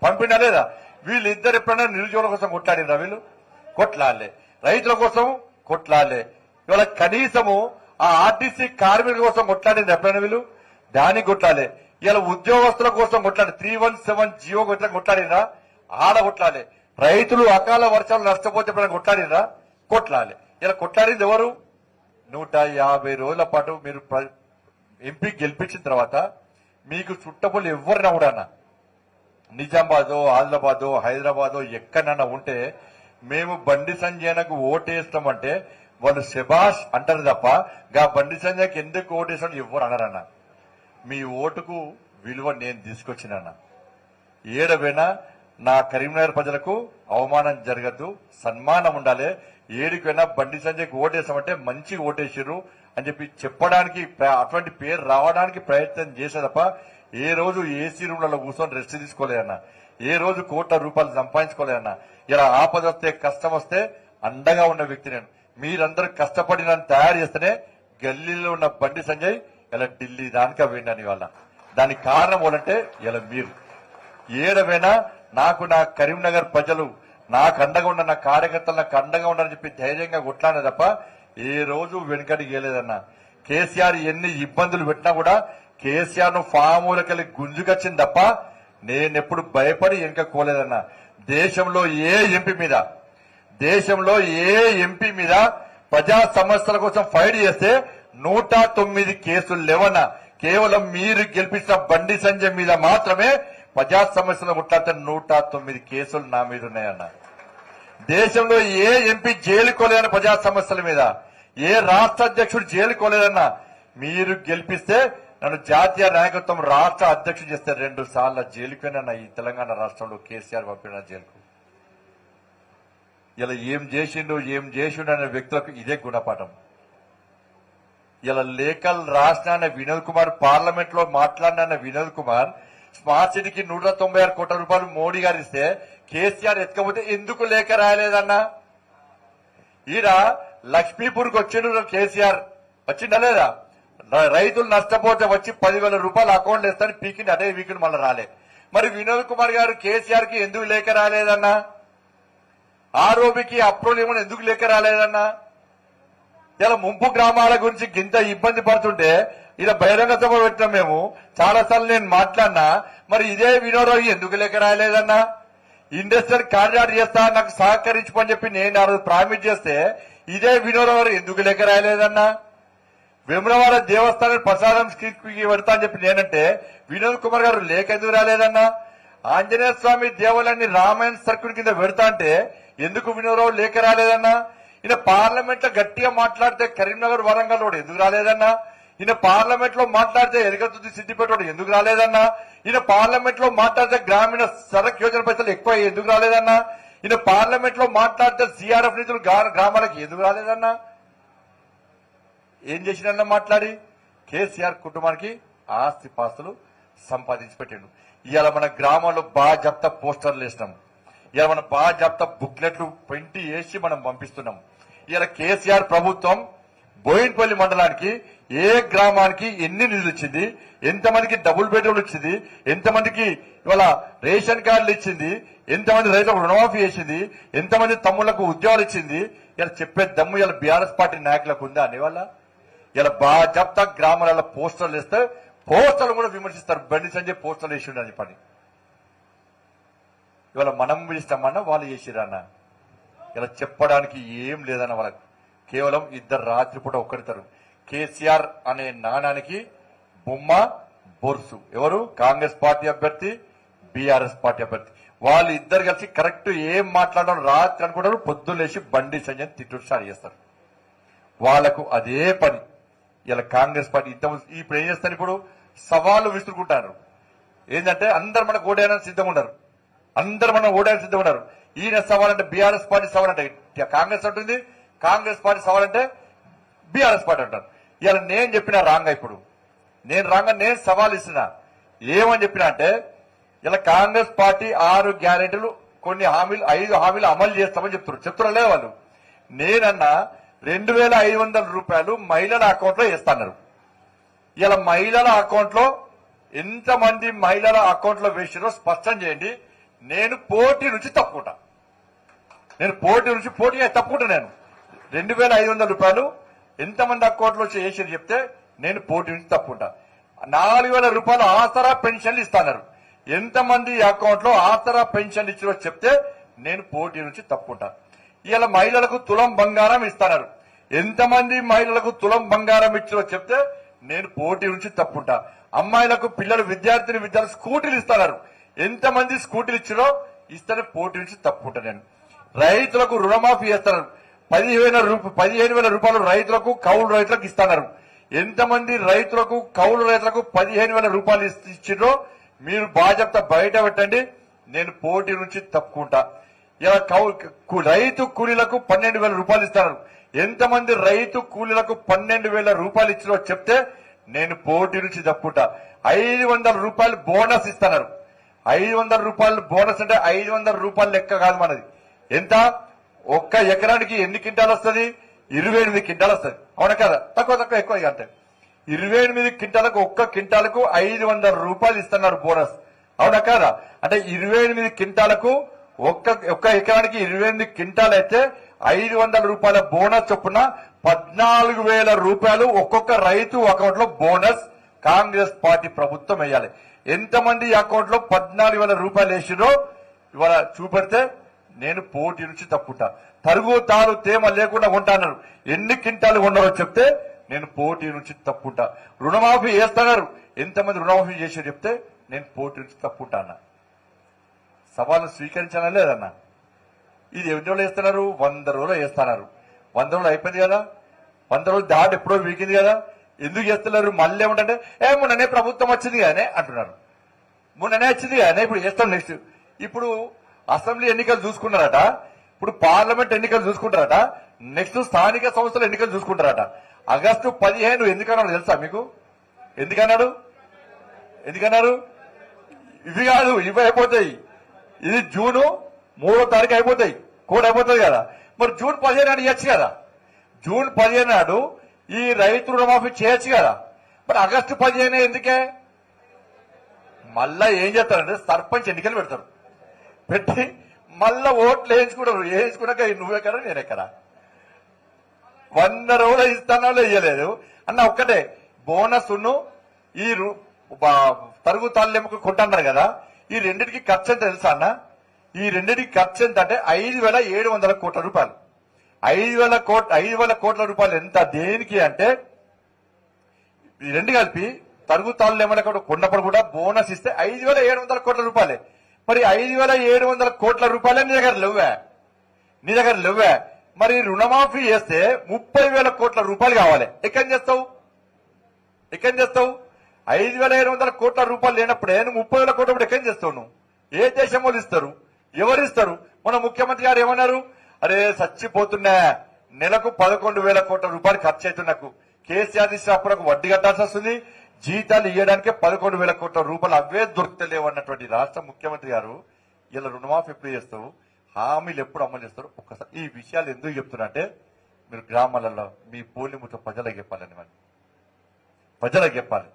పంపినా లేదా? వీళ్ళిద్దరు ఎప్పుడైనా నిరుద్యోగుల కోసం కొట్లాడినరా? వీళ్ళు కొట్లాడలే. రైతుల కోసం కొట్లాడలే. ఇవాళ కనీసము ఆ ఆర్టీసీ కార్మికుల కోసం కొట్లాడింది ఎప్పుడైనా? వీళ్ళు దానికి కొట్లాడలే. ఇలా ఉద్యోగస్తుల కోసం కొట్లాడి 317 జియో కొట్లాడినరా? ఆడ కొట్లాడలే. రైతులు అకాల వర్షాలు నష్టపోతే ఎప్పుడైనా కొట్లాడినరా? కొట్లాడలే. ఇలా కొట్లాడింది ఎవరు? 150 రోజుల పాటు మీరు ఎంపీ గెలిపించిన తర్వాత మీకు చుట్టపులు ఎవరినా కూడా నిజామాబాదో ఆదిలాబాదో హైదరాబాదో ఎక్కడన్నా ఉంటే మేము బండి సంజయ్నకు ఓటేస్తామంటే వాళ్ళు శబాష్ అంటారు తప్ప గా బండి సంజయ్కి ఎందుకు ఓటేస్తామని ఎవరు అనరన్న. మీ ఓటుకు విలువ నేను తీసుకొచ్చినన్నా. ఏడవైనా నా కరీంనగర్ ప్రజలకు అవమానం జరగద్దు, సన్మానం ఉండాలి. ఏడికైనా బండి సంజయ్కి ఓటేస్తామంటే మంచి ఓటేసిర్రు అని చెప్పి చెప్పడానికి, అటువంటి పేరు రావడానికి ప్రయత్నం చేసే తప్ప ఏ రోజు ఏసీ రూమ్లలో కూర్చొని రెస్ట్ తీసుకోలేదన్నా. ఏ రోజు కోట్ల రూపాయలు సంపాదించుకోలేదన్నా. ఇలా ఆపద వస్తే కష్టం వస్తే అండగా ఉన్న వ్యక్తి నేను. మీరందరూ కష్టపడి నన్ను తయారు చేస్తేనే గల్లీలో ఉన్న బండి సంజయ్ ఇలా ఢిల్లీ దానికా వేయండి వాళ్ళ. దానికి కారణం వాళ్ళంటే ఇలా మీరు. ఏడవైనా నాకు నా కరీంనగర్ ప్రజలు నాకు అండగా ఉన్న నా కార్యకర్తలు నాకు అండగా ఉన్నారని చెప్పి ధైర్యంగా కొట్లాడే తప్ప ఏ రోజు వెనుకడికి వెళ్ళలేదన్నా. కేసీఆర్ ఎన్ని ఇబ్బందులు పెట్టినా కూడా కేసీఆర్ ను ఫాములకెళ్ళి గుంజుకొచ్చింది తప్ప నేనెప్పుడు భయపడి వెనుకపోలేదన్నా. దేశంలో ఏ ఎంపీ మీద ప్రజా సమస్యల కోసం ఫైట్ చేస్తే 109 కేసులు లేవన్నా. కేవలం మీరు గెలిపించిన బండి సంజయ్ మీద మాత్రమే ప్రజా సమస్యలు కొట్లాడితే 109 కేసులు నా మీద ఉన్నాయన్న. దేశంలో ఏ ఎంపీ జైలుకోలేదన్న ప్రజా సమస్యల మీద, ఏ రాష్ట్ర అధ్యక్షుడు జైలుకోలేదన్నా. మీరు గెలిపిస్తే నన్ను జాతీయ నాయకత్వం రాష్ట్ర అధ్యక్షుడు చేస్తే 2 సార్లు జైలుకేనన్నా ఈ తెలంగాణ రాష్ట్రంలో కేసీఆర్ పంపిన జైలుకు. ఇలా ఏం చేసిండు అనే వ్యక్తులకు ఇదే గుణపాఠం. ఇలా లేఖలు రాసిన వినోద్ కుమార్, పార్లమెంట్ లో మాట్లాడిన వినోద్ కుమార్ స్మార్ట్ సిటీకి 196 కోట్ల రూపాయలు మోడీ గారు ఇస్తే కేసీఆర్ ఎత్తుకపోతే ఎందుకు లేఖ రాయలేదన్నా? ఈడ లక్ష్మీపూర్కి వచ్చిండు కేసీఆర్, వచ్చిందా లేదా? రైతులు నష్టపోతే వచ్చి 10,000 రూపాయలు అకౌంట్ వేస్తాను పీకింది, అదే వీకిండ్ మళ్ళీ రాలే. మరి వినోద్ కుమార్ గారు కేసీఆర్ కి ఎందుకు లేఖ రాలేదన్నా? ఆరోపీకి అప్రూవల్ ఇవ్వమని ఎందుకు లేఖ రాలేదన్నా? ఇలా ముంపు గ్రామాల గురించి గింత ఇబ్బంది పడుతుంటే ఇలా బహిరంగ సభ పెట్టినాం మేము. చాలాసార్లు నేను మాట్లాడినా. మరి ఇదే వినోదరావు ఎందుకు లేఖ రాయలేదన్నా? ఇండస్ట్రియల్ కారిడార్ చేస్తా నాకు సహకరించుకోని చెప్పి నేను ఆ రోజు ప్రామిస్ చేస్తే ఇదే వినోదరావు ఎందుకు లేఖ రాయలేదన్నా? వేములవాడ దేవస్థానం ప్రసాదం స్కీమ్కి పెడతా అని చెప్పి నేనంటే వినోద్ కుమార్ గారు లేఖ ఎందుకు రాలేదన్నా? ఆంజనేయ స్వామి దేవాలయాన్ని రామాయణ సర్కిల్ కింద పెడతా అంటే ఎందుకు వినోదరావు లేఖ రాలేదన్నా? ఈయన పార్లమెంట్ లో గట్టిగా మాట్లాడితే కరీంనగర్ వరంగల్ రోడ్ ఎందుకు రాలేదన్నా? ఈయన పార్లమెంట్ లో మాట్లాడితే ఎరగతుది సిద్దిపేట రోడ్ ఎందుకు రాలేదన్నా? ఈయన పార్లమెంట్ లో మాట్లాడితే గ్రామీణ సడక్ యోజన పైసలు ఎక్కువ ఎందుకు రాలేదన్నా? ఈయన పార్లమెంట్ లో మాట్లాడితే సిఆర్ఎఫ్ నిధులు గ్రామాలకు ఎందుకు రాలేదన్నా? ఏం చేసినన్నా మాట్లాడి కేసీఆర్ కుటుంబానికి ఆస్తి పాస్తులు సంపాదించి పెట్టిండు. ఇవాళ మన గ్రామంలో బాజప్తా పోస్టర్లు వేసినాం. ఇవాళ మన బాజప్తా బుక్లెట్లు ప్రింట్ వేసి మనం పంపిస్తున్నాం. ఇవాళ కేసీఆర్ ప్రభుత్వం బోయిన్పల్లి మండలానికి ఏ గ్రామానికి ఎన్ని నిధులు ఇచ్చింది, ఎంతమందికి డబుల్ బెడ్రూమ్లు ఇచ్చింది, ఎంతమందికి ఇవాళ రేషన్ కార్డులు ఇచ్చింది, ఎంతమంది రైతులకు రుణమాఫీ చేసింది, ఎంతమంది తమ్ముళ్లకు ఉద్యోగాలు ఇచ్చింది, ఇలా చెప్పే దమ్ము ఇలా బీఆర్ఎస్ పార్టీ నాయకులకు ఉందా అనేవాళ్ళ? ఇలా బాజప్తా గ్రామాలలో పోస్టర్లు వేస్తే పోస్టర్లు కూడా విమర్శిస్తారు. బండి సంజయ్ పోస్టర్లు వేసిండు అని పని. ఇవాళ మనం పిలుస్తామన్నా వాళ్ళు చేసిరన్న. ఇలా చెప్పడానికి ఏం లేదన్న వాళ్ళకి. కేవలం ఇద్దరు రాత్రిపూట ఒక్కరితారు. కేసీఆర్ అనే నాణానికి బొమ్మ బొర్సు. ఎవరు? కాంగ్రెస్ పార్టీ అభ్యర్థి, బీఆర్ఎస్ పార్టీ అభ్యర్థి. వాళ్ళు ఇద్దరు కలిసి కరెక్ట్ ఏం మాట్లాడడం రాత్రి అనుకుంటారు, పొద్దున్నేసి బండి సంజయ్ తిట్టుడు స్టార్ట్ చేస్తారు. వాళ్లకు అదే పని. ఇలా కాంగ్రెస్ పార్టీ ఇప్పుడు ఏం చేస్తారు? ఇప్పుడు సవాళ్లు విసురుకుంటారు. ఏంటంటే అందరు మనకు ఓడేయడానికి సిద్ధంగా ఉన్నారు. ఈయన సవాల్ అంటే బీఆర్ఎస్ పార్టీ సవాల్ అంటే కాంగ్రెస్ అంటుంది, కాంగ్రెస్ పార్టీ సవాల్ అంటే బీఆర్ఎస్ పార్టీ అంటారు. ఇలా నేను చెప్పిన రాంగ్. ఇప్పుడు నేను సవాల్ ఇస్తున్నా. ఏమని చెప్పినా అంటే ఇలా కాంగ్రెస్ పార్టీ 6 గ్యారెంటీలు కొన్ని హామీలు 5 హామీలు అమలు చేస్తామని చెప్తున్నారు వాళ్ళు. నేనన్నా 2,500 రూపాయలు మహిళల అకౌంట్ లో వేస్తున్నారు. ఇలా మహిళల అకౌంట్ లో ఎంతమంది మహిళల అకౌంట్ లో వేసారో స్పష్టం చేయండి. నేను పోటీ నుంచి తప్పుకుంటా. నేను పోటీగా తప్పుకుంటా. నేను 2,500 రూపాయలు ఎంతమంది అకౌంట్లో వేసి చెప్తే నేను పోటీ నుంచి తప్పుకుంటా. 4,000 రూపాయలు ఆసరా పెన్షన్లు ఇస్తున్నారు. ఎంతమంది అకౌంట్ లో ఆసరా పెన్షన్ ఇచ్చిరో చెప్తే నేను పోటీ నుంచి తప్పుకుంటా. ఇలా మహిళలకు తులం బంగారం ఇస్తున్నారు. ఎంతమంది మహిళలకు తులం బంగారం ఇచ్చిరో చెప్తే నేను పోటీ నుంచి తప్పుకుంటా. అమ్మాయిలకు పిల్లలు విద్యార్థులు స్కూటీలు ఇస్తున్నారు. ఎంతమంది స్కూటీలు ఇచ్చిరో ఇస్తేనే పోటీ నుంచి తప్పుకుంటా. నేను రైతులకు రుణమాఫీ చేస్తున్నారు. 15,000 రూపాయలు రైతులకు కౌలు రైతులకు ఇస్తున్నారు. ఎంతమంది రైతులకు కౌలు రైతులకు 15,000 రూపాయలు ఇచ్చిరో మీరు బాధ్యత బయట పెట్టండి. నేను పోటీ నుంచి తప్పుకుంటా. ఇలా రైతు కూలీలకు 12,000 రూపాయలు ఇస్తున్నారు. ఎంతమంది రైతు కూలీలకు 12,000 రూపాయలు ఇచ్చిరో చెప్తే నేను పోటీ నుంచి తప్పుకుంటా. 500 రూపాయలు బోనస్ ఇస్తున్నారు. 500 రూపాయలు బోనస్ అంటే 500 రూపాయలు లెక్క కాదు మనది. ఎంత? ఒక్క ఎకరానికి ఎన్ని క్వింటాలు వస్తుంది? 28 క్వింటాలు వస్తుంది. అవునా కదా? తక్కువ ఎక్కువ అంటే 28 క్వింటాలకు ఒక్క క్వింటాలకు 500 రూపాయలు ఇస్తున్నారు బోనస్. అవునా కదా? అంటే 28 క్వింటాలకు ఒక్క ఎకరానికి 28 క్వింటాలు అయితే 500 రూపాయల బోనస్ చొప్పున 14,000 రూపాయలు ఒక్కొక్క రైతు అకౌంట్ లో బోనస్ కాంగ్రెస్ పార్టీ ప్రభుత్వం వేయాలి. ఎంతమంది అకౌంట్ లో 14,000 రూపాయలు వేసిరో ఇవాళ చూపెడితే నేను పోటీ నుంచి తప్పుకుంటా. తరుగు తారు తేమ లేకుండా కొంటున్నారు. ఎన్ని క్వింటాలు కొన్నారో చెప్తే నేను పోటీ నుంచి తప్పుకుంటా. రుణమాఫీ చేస్తున్నారు. ఎంతమంది రుణమాఫీ చేసి చెప్తే నేను పోటీ నుంచి తప్పుకుంటా అన్న. సవాలు స్వీకరించానా లేదన్నా? ఇది ఎన్ని రోజులు వేస్తున్నారు? 100 రోజులు వేస్తున్నారు. 100 రోజులు అయిపోయింది కదా? 100 రోజులు దాటి ఎప్పుడో వీకింది కదా? ఎందుకు చేస్తున్నారు? మళ్ళీ ఏమంటే మొన్ననే ప్రభుత్వం వచ్చింది కానీ అంటున్నారు. మొన్ననే వచ్చింది కానీ ఇప్పుడు చేస్తాం. నెక్స్ట్ ఇప్పుడు అసెంబ్లీ ఎన్నికలు చూసుకున్నారట. ఇప్పుడు పార్లమెంట్ ఎన్నికలు చూసుకుంటారట. నెక్స్ట్ స్థానిక సంస్థల ఎన్నికలు చూసుకుంటారట. ఆగస్టు 15 ఎందుకన్నాడు తెలుసా మీకు? ఎందుకన్నారు? ఇవి కాదు, ఇవి అయిపోతాయి. ఇది జూను 3వ తారీఖు అయిపోతాయి. కోడ్ అయిపోతుంది కదా. మరి జూన్ 15 నాడు ఇవ్వచ్చు కదా. జూన్ 15 నాడు ఈ రైతు రుణమాఫీ చేయొచ్చు కదా. మరి ఆగస్టు 15 ఎందుకే? మళ్ళా ఏం చేస్తారంటే సర్పంచ్ ఎన్నికలు పెడతారు. పెట్టి మళ్ళా ఓట్లు వేయించుకున్నాక నువ్వెక్కడా నేనెక్కడా? 100 రోజులు ఇస్తానో ఇయ్యలేదు అన్న. ఒక్కటే బోనస్ ఈ తరుగు తాళ్ళెమ్మకు కొంటున్నారు కదా. ఈ రెండింటికి ఖర్చు ఎంత తెలుసా అన్న? ఈ రెండింటికి ఖర్చు ఎంత అంటే 5,700 కోట్ల రూపాయలు. 5,000 కోట్ల రూపాయలు ఎంత? దేనికి అంటే ఈ రెండు కలిపి తరుగు తాళ్ళెమ్మల కొన్నప్పుడు కూడా బోనస్ ఇస్తే 5,700 కోట్ల రూపాయలే. మరి 5,700 కోట్ల రూపాయలే నీ దగ్గర లేవే. మరి రుణమాఫీ చేస్తే 30,000 కోట్ల రూపాయలు కావాలి. ఎక్కడి చేస్తావు? 5,700 కోట్ల రూపాయలు లేనప్పుడే నువ్వు 30,000 కోట్ల ఎక్కడి చేస్తావు? నువ్వు ఏ దేశం వాళ్ళు ఇస్తారు? ఎవరిస్తారు? మన ముఖ్యమంత్రి గారు ఏమన్నారు? అరే చచ్చిపోతున్నా, నెలకు 11,000 కోట్ల రూపాయలు ఖర్చు అవుతుంది. నాకు కేసీఆర్ ఇచ్చినప్పుడు వడ్డీ కట్టాల్సి వస్తుంది. జీతాలు ఇవ్వడానికే 11,000 కోట్ల రూపాయలు అవే దొరుకుతలేవు అన్నటువంటి రాష్ట్ర ముఖ్యమంత్రి గారు ఇలా రుణమాఫీ ఎప్పుడు చేస్తావు? హామీలు ఎప్పుడు అమలు చేస్తారు? ఒక్కసారి ఈ విషయాలు ఎందుకు చెప్తున్నా అంటే మీరు గ్రామాలలో మీ పోలిముతో ప్రజలకు చెప్పాలని, ప్రజలకు చెప్పాలి.